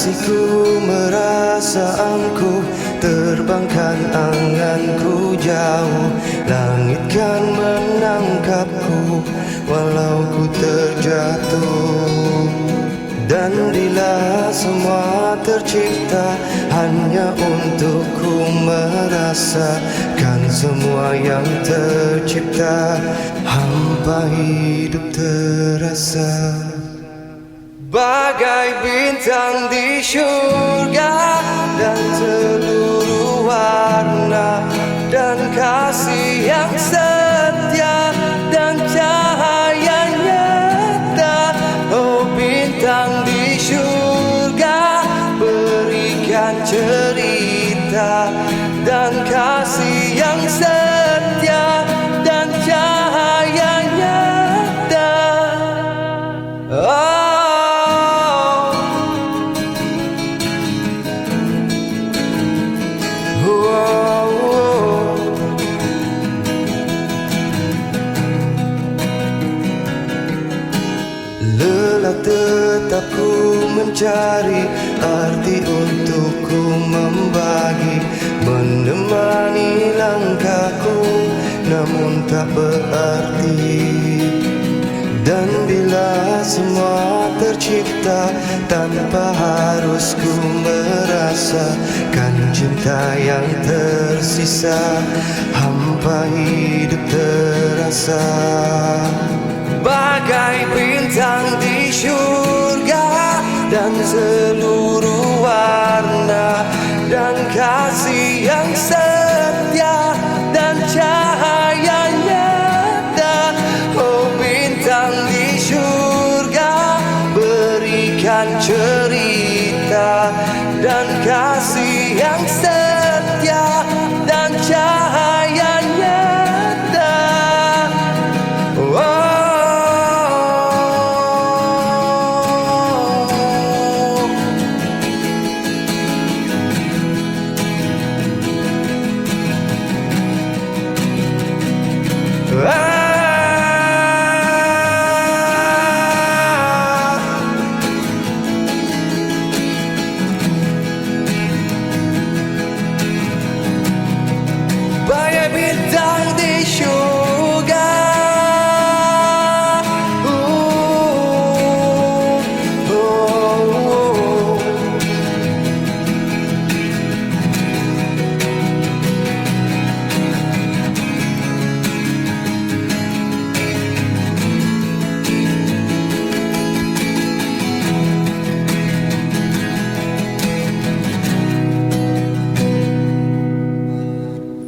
Kekasihku merasa angkuh, terbangkan anganku jauh. Langit kan menangkapku walau ku terjatuh. Dan bila semua tercipta hanya untukku merasakan semua yang tercipta, hampa hidup terasa bagai bintang di syurga, dan seluruh warna dan kasih yang setia dan cahaya nyata. Oh bintang di syurga, berikan cerita dan kasih yang setia dan cahaya nyata. Lelah tetap ku mencari arti untuk ku membagi, menemani langkahku namun tak berarti. Dan bila semua tercipta tanpa harus ku merasakan cinta yang tersisa, hampa hidup terasa bagai bintang di syurga, dan seluruh warna dan kasih yang setia dan cahaya nyata. Oh bintang di syurga, berikan cerita dan kasih yang setia dan cahaya nyata. Bagai bintang di syurga,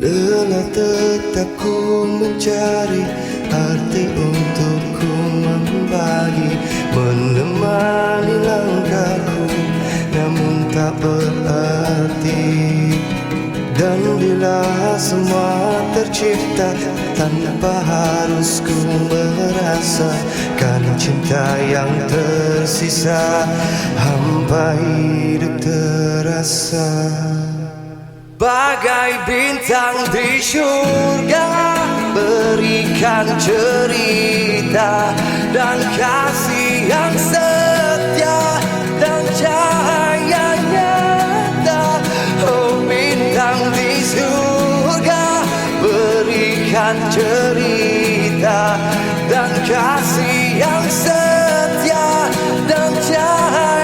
lelah tetap ku mencari arti untuk ku membagi, menemani langkahku namun tak berarti. Dan bila semua tercipta tanpa harus ku merasakan cinta yang tersisa, hampa hidup terasa bagai bintang di syurga, berikan cerita dan kasih yang setia dan cahaya nyata. Oh bintang di syurga, berikan cerita dan kasih yang setia dan cahaya